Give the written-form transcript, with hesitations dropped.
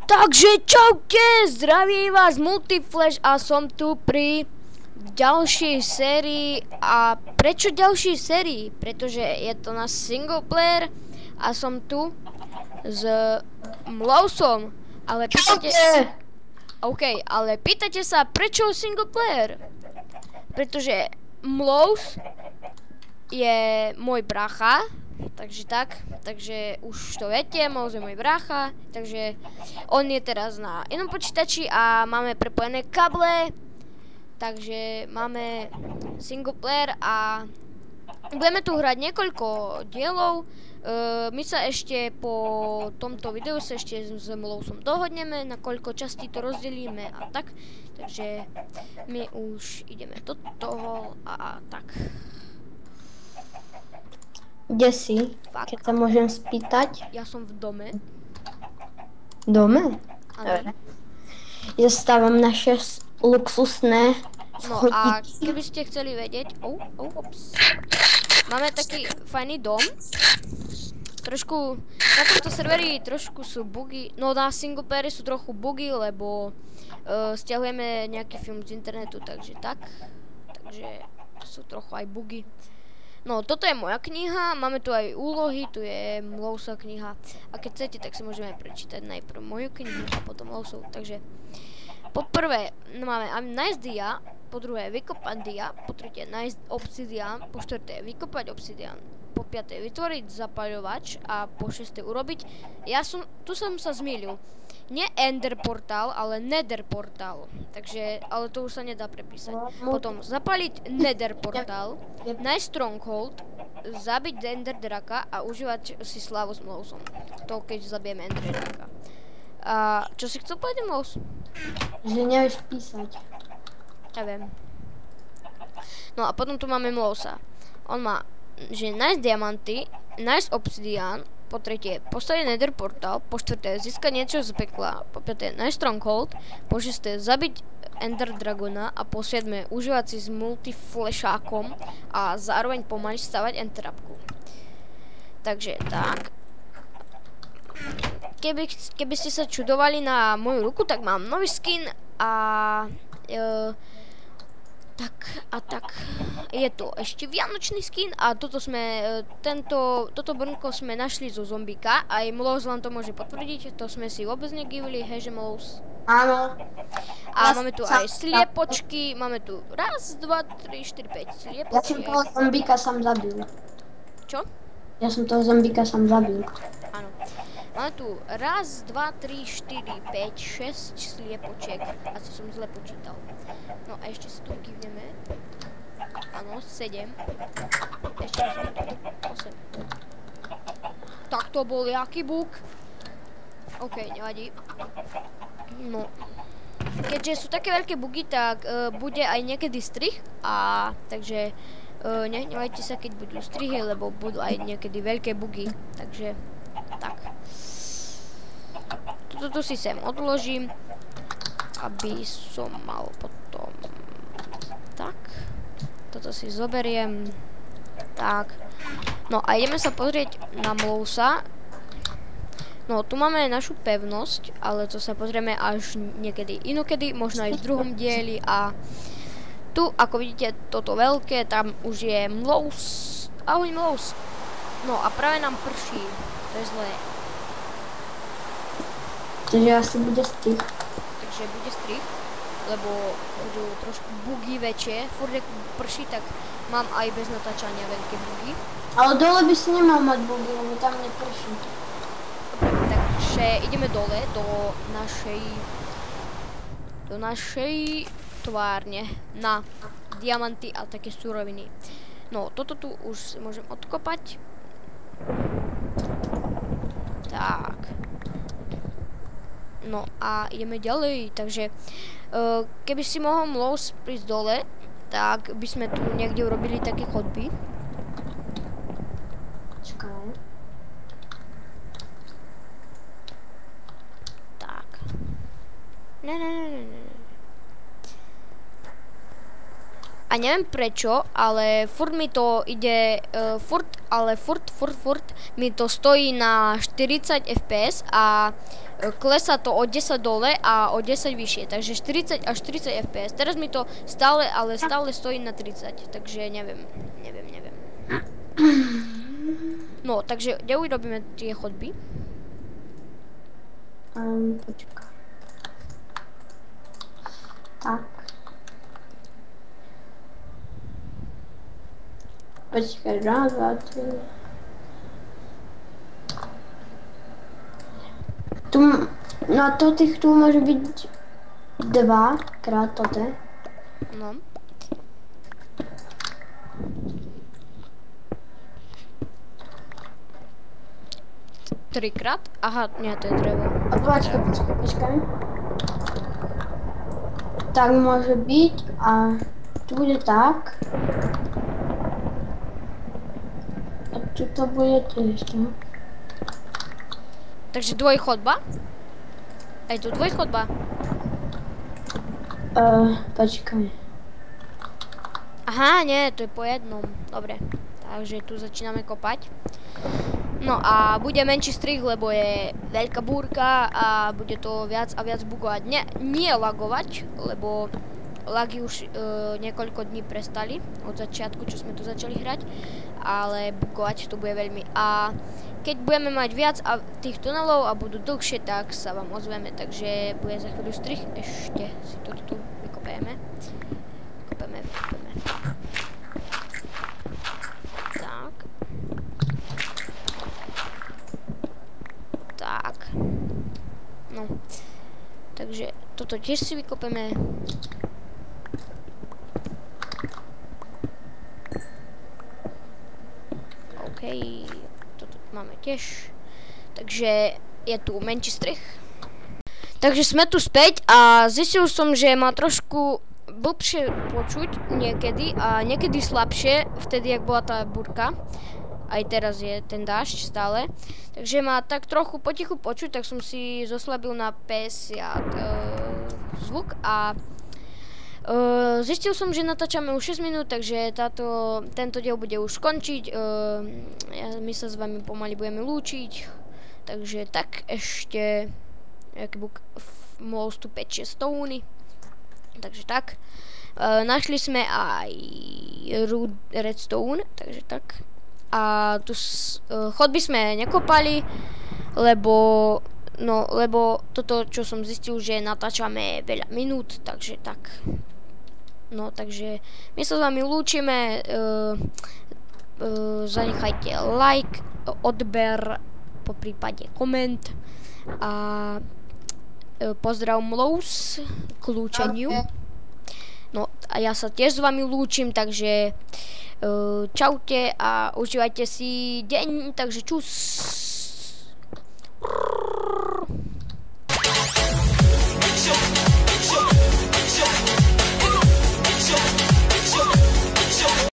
Takže čaute, zdravím vás Multiflash a som tu pri ďalšej sérii. A prečo ďalšej sérii? Pretože je to na single player a som tu s Mlousom. Ale pýtate... OK, ale pýtate sa, prečo single player? Pretože Mlous je môj bracha. Takže už to viete, Mlous je môj brácha, takže on je teraz na inom počítači a máme prepojené kable, takže máme single player a budeme tu hrať niekoľko dielov. My sa ešte po tomto videu sa ešte s Mlousom dohodneme, na koľko častí to rozdelíme a tak, takže my už ideme do toho a tak. Kde si? Keď sa môžem spýtať? Ja som v dome. Dome? Áno. Ja stávam naše luxusné No a schodíky. keby ste chceli vedieť... Ops. Máme taký fajný dom. Trošku... Na tomto serveri trošku sú bugy. No na singleplayeri sú trochu bugy, lebo stiahujeme nejaký film z internetu, takže tak. Takže sú trochu aj bugy. No, toto je moja kniha, máme tu aj úlohy, tu je Mlousa kniha. A keď chcete, tak si môžeme prečítať najprv moju knihu a potom Mlousov. Takže, po prvé máme nájsť dia, po druhé vykopať dia, po tretie nájsť obsidian, po štvrté vykopať obsidian, po piaté vytvoriť zapaľovač a po šesté urobiť. Tu som sa zmýlil. Nie Ender portál, ale Nether portál. Takže, ale to už sa nedá prepísať. Potom zapaliť Nether portál, nájsť Stronghold, zabiť Ender draka a užívať si slávu s Mlousom. To keď zabijeme Ender draka. A čo si chcel povedať, Mlous? Že nevieš písať. Ja viem. No a potom tu máme Mlousa. On má, že nájsť diamanty, nájsť obsidian, po tretie postaviť Nether portál, po štvrté získať niečo z pekla, po piaté nájsť Stronghold, po šesté zabiť Ender dragona a po siedme užívať si s multiflashákom a zároveň pomaly stavať entrapku. Takže tak. Keby ste sa čudovali na moju ruku, tak mám nový skin a tak je to ešte vianočný skin a toto brnko sme našli zo zombíka, aj Mlous vám to môže potvrdiť, to sme si vôbec negivili, heže Mlous. Áno. A máme tu aj sliepočky, máme tu raz, dva, tri, štyri, päť sliepočiek. Ja som toho zombíka sám zabil. Čo? Ja som toho zombíka sám zabil. Áno. Máme tu raz, dva, tri, štyri, päť, šesť sliepočiek. Asi som zle počítal. No a ešte si tu kývneme. Áno, 7. Ešte raz 8. Tak to bol jaký bug. OK, nevadí. No. Keďže sú také veľké bugy, tak bude aj niekedy strih. A takže nehnevajte sa, keď budú strihy, lebo budú aj niekedy veľké bugy. Takže tak. Toto si sem odložím, aby som mal potom tak. Toto si zoberiem. Tak. No a ideme sa pozrieť na Mlousa. No, tu máme našu pevnosť, ale to sa pozrieme až niekedy inokedy, možno aj v druhom dieli. A tu, ako vidíte, toto veľké, tam už je Mlous. Ahoj, Mlous. No a práve nám prší. To je zlé. Takže asi bude strich. Takže bude strich, lebo budú trošku bugy väčšie. Furt jak prší, tak mám aj bez natáčania veľké bugy. Ale dole by si nemal mať bugy, lebo tam neprší. Takže ideme dole do našej tvárne na diamanty a také suroviny. No, toto tu už môžem odkopať. Tak. No a ideme ďalej, takže keby si mohol Mlous prísť dole, tak by sme tu niekde urobili také chodby. Čakaj. Tak. Ne. A a neviem prečo, ale furt mi to ide, furt mi to stojí na 40 fps a klesá to o 10 dole a o 10 vyššie, takže 40 až 40 fps. Teraz mi to stále stojí na 30, takže neviem. No, takže kde urobíme tie chodby? Počkaj. Tak. Počkaj, raz, dva, tri. Tu, na to těch tu může být 2x tohle. No. Trikrát? Aha, nie, to je drevo. A počkej. Tak může být a tu bude tak. A tu to bude těž, no. Takže dvojchodba? Aj tu dvojchodba? Počkaj. Aha, nie, to je po jednom. Dobre, takže tu začíname kopať. No a bude menší strih, lebo je veľká búrka a bude to viac a viac bugovať. Nie lagovať, lebo lagy už niekoľko dní prestali od začiatku, čo sme tu začali hrať, ale bugovať to bude veľmi. A keď budeme mať viac tých tunelov a budú dlhšie, tak sa vám ozveme, takže bude za chvíľu strih. Ešte si to tu vykopeme. Vykopeme. Tak. No. Takže toto tiež si vykopeme. OK. Toto máme tiež. Takže je tu menší strih. Takže sme tu späť a zistil som, že má trošku blbšie počuť niekedy a niekedy slabšie, vtedy, jak bola tá búrka. Aj teraz je ten dážď stále. Takže ma tak trochu potichu počuť, tak som si zoslabil na 50 zvuk a zistil som, že natáčame už 6 minút, takže tento diel bude už skončiť. My sa s vami pomaly budeme lúčiť. Takže tak ešte mohol vstúpiť 6 stone. Takže tak. Našli sme aj redstone, takže tak. A tu chodby sme nekopali, lebo toto, čo som zistil, že natáčame veľa minút, takže tak. No, takže my sa s vami lúčime, zanechajte like, odber, poprípade koment a pozdrav Mlous k lúčeniu. No a ja sa tiež s vami lúčim, takže čaute a užívajte si deň, takže čus.